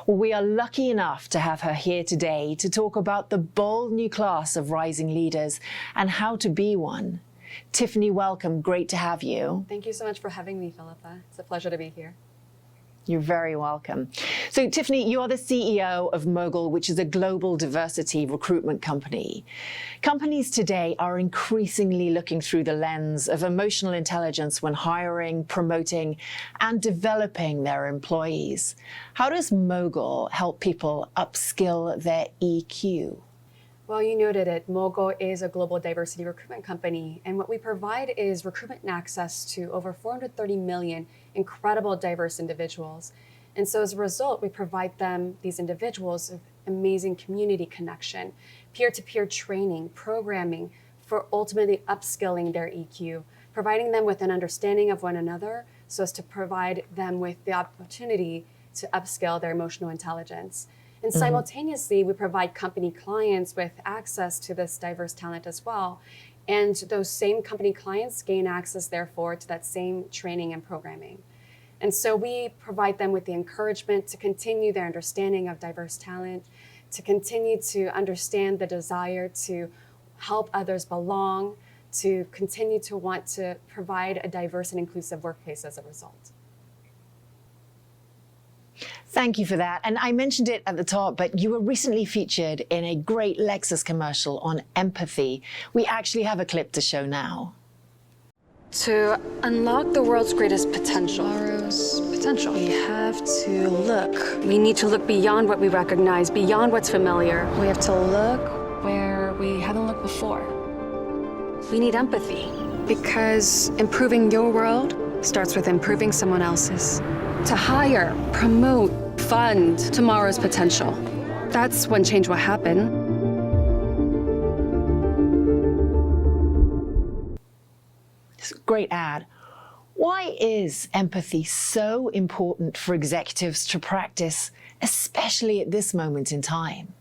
Well, we are lucky enough to have her here today to talk about the bold new class of rising leaders and how to be one. Tiffany, welcome. Great to have you. Thank you so much for having me, Philippa. It's a pleasure to be here. You're very welcome. So, Tiffany, you are the CEO of Mogul, which is a global diversity recruitment company. Companies today are increasingly looking through the lens of emotional intelligence when hiring, promoting, and developing their employees. How does Mogul help people upskill their EQ? Well, you noted it. Mogul is a global diversity recruitment company, and what we provide is recruitment and access to over 430 million incredible diverse individuals. And so as a result, we provide them, these individuals, with amazing community connection, peer-to-peer training, programming for ultimately upskilling their EQ, providing them with an understanding of one another so as to provide them with the opportunity to upskill their emotional intelligence. And simultaneously, we provide company clients with access to this diverse talent as well. And those same company clients gain access, therefore, to that same training and programming. And so we provide them with the encouragement to continue their understanding of diverse talent, to continue to understand the desire to help others belong, to continue to want to provide a diverse and inclusive workplace as a result. Thank you for that. And I mentioned it at the top, but you were recently featured in a great Lexus commercial on empathy. We actually have a clip to show now. To unlock the world's greatest potential, we have to look. We need to look beyond what we recognize, beyond what's familiar. We have to look where we haven't looked before. We need empathy, because improving your world starts with improving someone else's. To hire, promote, fund tomorrow's potential. That's when change will happen. It's a great ad. Why is empathy so important for executives to practice, especially at this moment in time?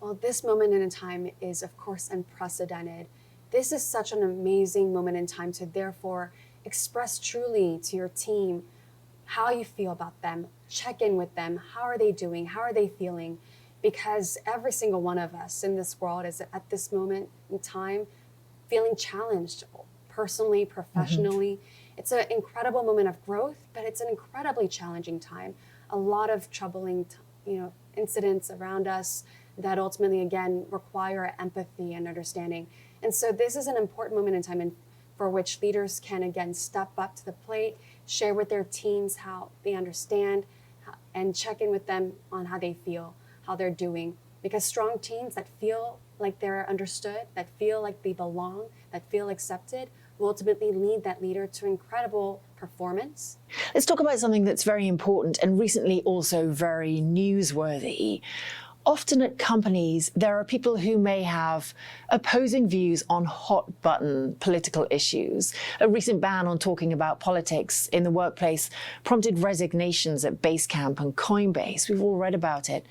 Well, this moment in time is, of course, unprecedented. This is such an amazing moment in time to therefore express truly to your team how you feel about them, check in with them. How are they doing? How are they feeling? Because every single one of us in this world is at this moment in time feeling challenged personally, professionally. It's an incredible moment of growth, but it's an incredibly challenging time. A lot of troubling, incidents around us that ultimately, again, require empathy and understanding. And so this is an important moment in time for which leaders can, again, step up to the plate, share with their teams how they understand, and check in with them on how they feel, how they're doing. Because strong teams that feel like they're understood, that feel like they belong, that feel accepted, will ultimately lead that leader to incredible performance. Let's talk about something that's very important and recently also very newsworthy. Often at companies, there are people who may have opposing views on hot-button political issues. A recent ban on talking about politics in the workplace prompted resignations at Basecamp and Coinbase. We've all read about it.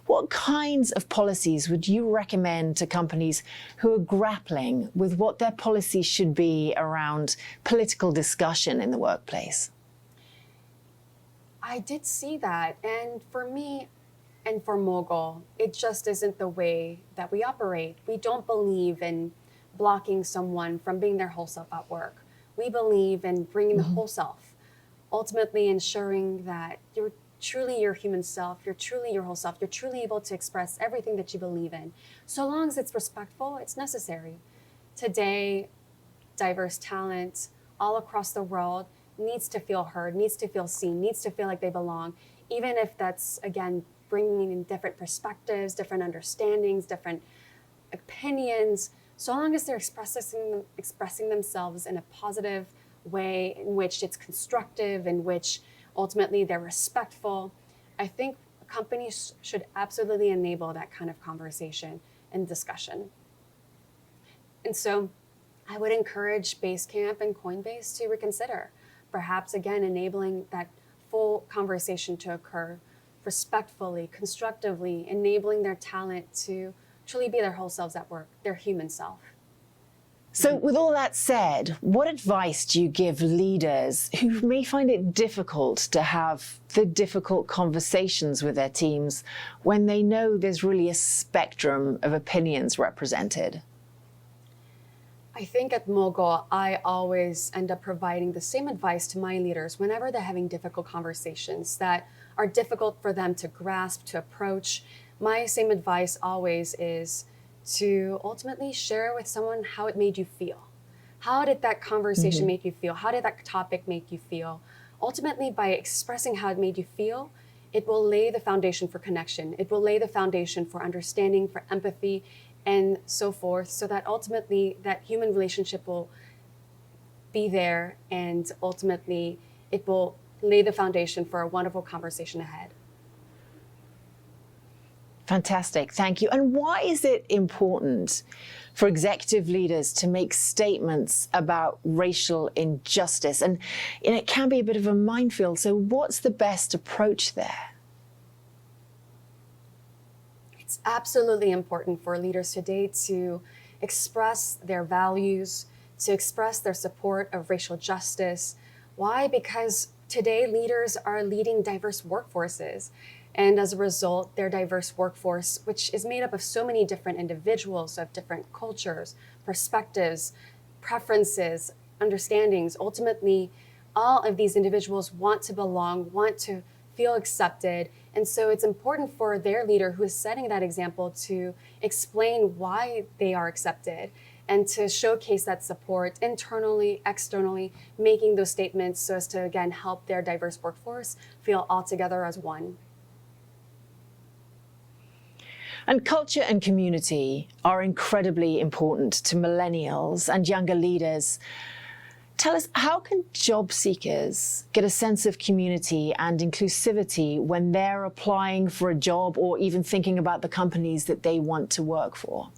What kinds of policies would you recommend to companies who are grappling with what their policies should be around political discussion in the workplace? I did see that, and for me, and for Mogul, it just isn't the way that we operate. We don't believe in blocking someone from being their whole self at work. We believe in bringing the whole self, ultimately ensuring that you're truly your human self, you're truly your whole self, you're truly able to express everything that you believe in. So long as it's respectful, it's necessary. Today, diverse talent all across the world needs to feel heard, needs to feel seen, needs to feel like they belong, even if that's, again, bringing in different perspectives, different understandings, different opinions, so long as they're expressing themselves in a positive way, in which it's constructive, in which ultimately they're respectful. I think companies should absolutely enable that kind of conversation and discussion. And so I would encourage Basecamp and Coinbase to reconsider, perhaps again enabling that full conversation to occur respectfully, constructively, enabling their talent to truly be their whole selves at work, their human self. So with all that said, what advice do you give leaders who may find it difficult to have the difficult conversations with their teams when they know there's really a spectrum of opinions represented? I think at Mogul, I always end up providing the same advice to my leaders whenever they're having difficult conversations that are difficult for them to grasp, to approach. My same advice always is to ultimately share with someone how it made you feel. How did that conversation make you feel? How did that topic make you feel? Ultimately, by expressing how it made you feel, it will lay the foundation for connection. It will lay the foundation for understanding, for empathy, and so forth, so that ultimately that human relationship will be there, and ultimately it will lay the foundation for a wonderful conversation ahead. Fantastic, thank you. And why is it important for executive leaders to make statements about racial injustice? And it can be a bit of a minefield, so what's the best approach there? It's absolutely important for leaders today to express their values, to express their support of racial justice. Why? Because today leaders are leading diverse workforces. And as a result, their diverse workforce, which is made up of so many different individuals of different cultures, perspectives, preferences, understandings, ultimately, all of these individuals want to belong, want to feel accepted. And so it's important for their leader who is setting that example to explain why they are accepted and to showcase that support internally, externally, making those statements so as to, again, help their diverse workforce feel all together as one. And culture and community are incredibly important to millennials and younger leaders. Tell us, how can job seekers get a sense of community and inclusivity when they're applying for a job or even thinking about the companies that they want to work for?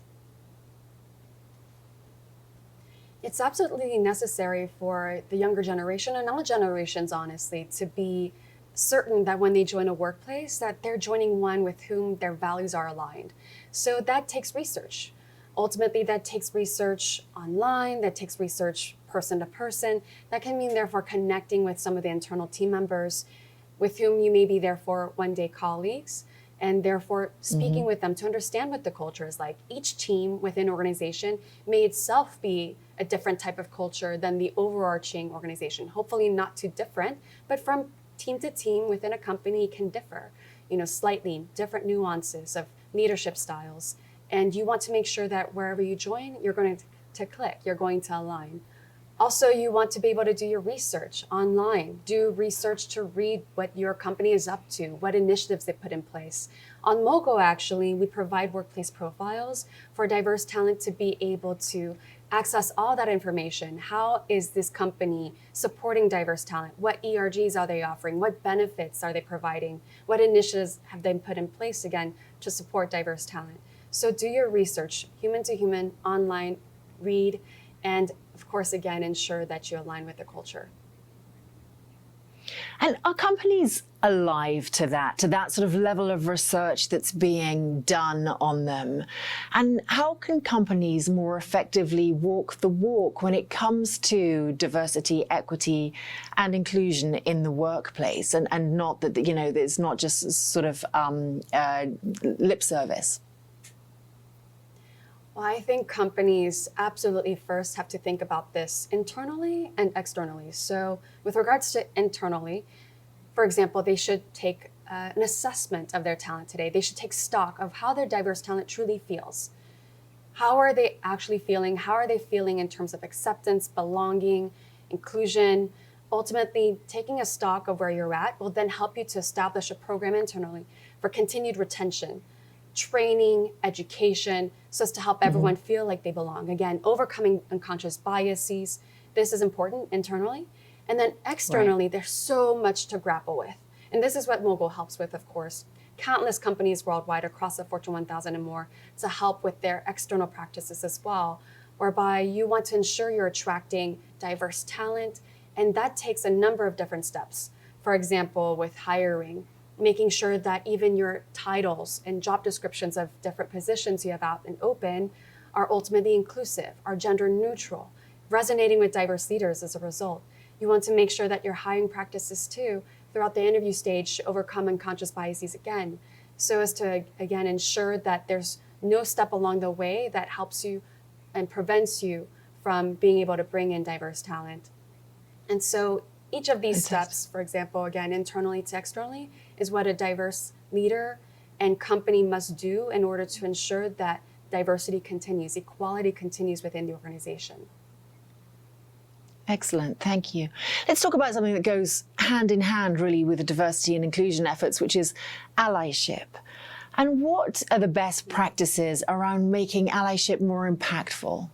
It's absolutely necessary for the younger generation and all generations, honestly, to be certain that when they join a workplace, that they're joining one with whom their values are aligned. So that takes research. Ultimately, that takes research online, that takes research person to person. That can mean, therefore, connecting with some of the internal team members with whom you may be, therefore, one-day colleagues, and therefore speaking with them to understand what the culture is like. Each team within organization may itself be a different type of culture than the overarching organization. Hopefully not too different, but from team to team within a company can differ, slightly different nuances of leadership styles. And you want to make sure that wherever you join, you're going to click, you're going to align. Also, you want to be able to do your research online, do research to read what your company is up to, what initiatives they put in place. On Mogul, actually, we provide workplace profiles for diverse talent to be able to access all that information. How is this company supporting diverse talent? What ERGs are they offering? What benefits are they providing? What initiatives have they put in place, again, to support diverse talent? So do your research, human to human, online, read, and of course, again, ensure that you align with the culture. And are companies alive to that sort of level of research that's being done on them? And how can companies more effectively walk the walk when it comes to diversity, equity, and inclusion in the workplace? And not that, it's not just sort of lip service. Well, I think companies absolutely first have to think about this internally and externally. So with regards to internally, for example, they should take an assessment of their talent today. They should take stock of how their diverse talent truly feels. How are they actually feeling? How are they feeling in terms of acceptance, belonging, inclusion? Ultimately, taking a stock of where you're at will then help you to establish a program internally for continued retention, training, education, so as to help everyone feel like they belong. Again, overcoming unconscious biases. This is important internally. And then externally, There's so much to grapple with. And this is what Mogul helps with, of course. Countless companies worldwide across the Fortune 1000 and more to help with their external practices as well, whereby you want to ensure you're attracting diverse talent. And that takes a number of different steps. For example, with hiring, making sure that even your titles and job descriptions of different positions you have out and open are ultimately inclusive, are gender neutral, resonating with diverse leaders as a result. You want to make sure that your hiring practices too, throughout the interview stage, overcome unconscious biases again, so as to, again, ensure that there's no step along the way that helps you and prevents you from being able to bring in diverse talent. And so each of these steps, for example, again, internally to externally, is what a diverse leader and company must do in order to ensure that diversity continues, equality continues within the organization. Excellent, thank you. Let's talk about something that goes hand in hand really with the diversity and inclusion efforts, which is allyship. And what are the best practices around making allyship more impactful?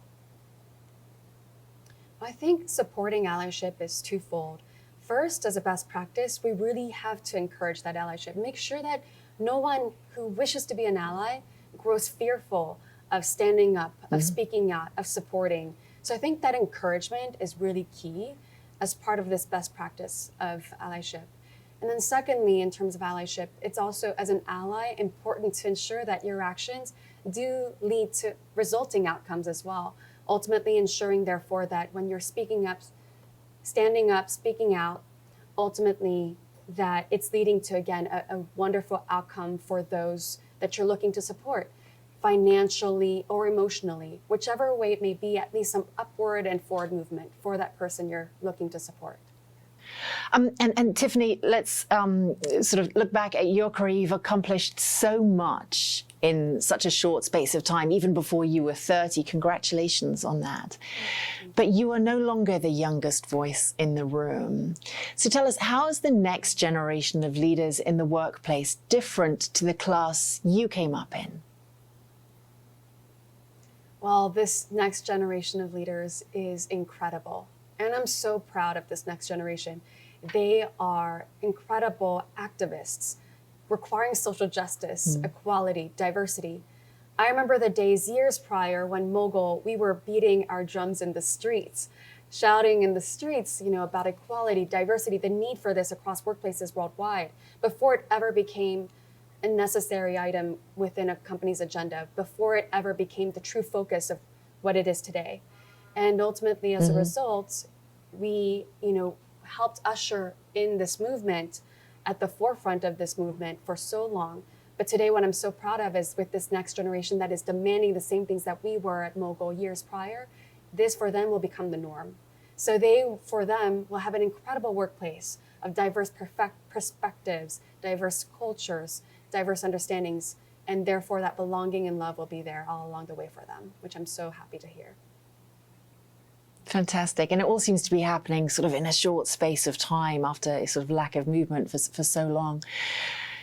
I think supporting allyship is twofold. First, as a best practice, we really have to encourage that allyship. Make sure that no one who wishes to be an ally grows fearful of standing up, of speaking out, of supporting. So I think that encouragement is really key as part of this best practice of allyship. And then secondly, in terms of allyship, it's also, as an ally, important to ensure that your actions do lead to resulting outcomes as well. Ultimately ensuring, therefore, that when you're speaking up, standing up, speaking out, ultimately that it's leading to, again, a wonderful outcome for those that you're looking to support, financially or emotionally, whichever way it may be, at least some upward and forward movement for that person you're looking to support. And Tiffany, let's sort of look back at your career. You've accomplished so much in such a short space of time, even before you were 30. Congratulations on that. But you are no longer the youngest voice in the room. So tell us, how is the next generation of leaders in the workplace different to the class you came up in? Well, this next generation of leaders is incredible. And I'm so proud of this next generation. They are incredible activists requiring social justice, equality, diversity. I remember the days years prior when Mogul, we were beating our drums in the streets, shouting in the streets, about equality, diversity, the need for this across workplaces worldwide, before it ever became a necessary item within a company's agenda, before it ever became the true focus of what it is today. And ultimately, as a result, we, helped usher in this movement at the forefront of this movement for so long. But today, what I'm so proud of is with this next generation that is demanding the same things that we were at Mogul years prior, this for them will become the norm. So they, for them, will have an incredible workplace of diverse perspectives, diverse cultures, diverse understandings, and therefore that belonging and love will be there all along the way for them, which I'm so happy to hear. Fantastic. And it all seems to be happening sort of in a short space of time after a sort of lack of movement for so long.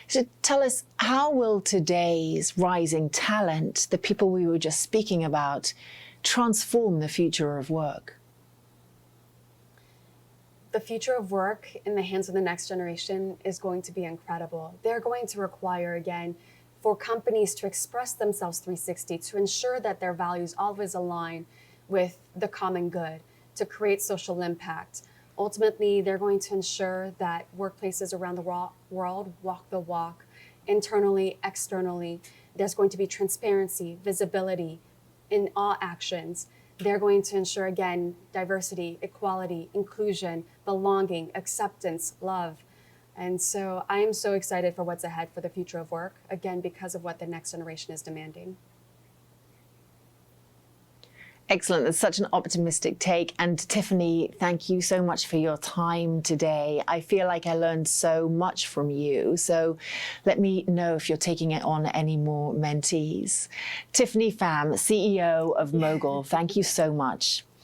So tell us, how will today's rising talent, the people we were just speaking about, transform the future of work? The future of work in the hands of the next generation is going to be incredible. They're going to require, again, for companies to express themselves 360, to ensure that their values always align with the common good, to create social impact. Ultimately, they're going to ensure that workplaces around the world walk the walk, internally, externally. There's going to be transparency, visibility in all actions. They're going to ensure, again, diversity, equality, inclusion, belonging, acceptance, love. And so I am so excited for what's ahead for the future of work, again, because of what the next generation is demanding. Excellent. That's such an optimistic take. And Tiffany, thank you so much for your time today. I feel like I learned so much from you. So let me know if you're taking it on any more mentees. Tiffany Pham, CEO of Mogul, thank you so much.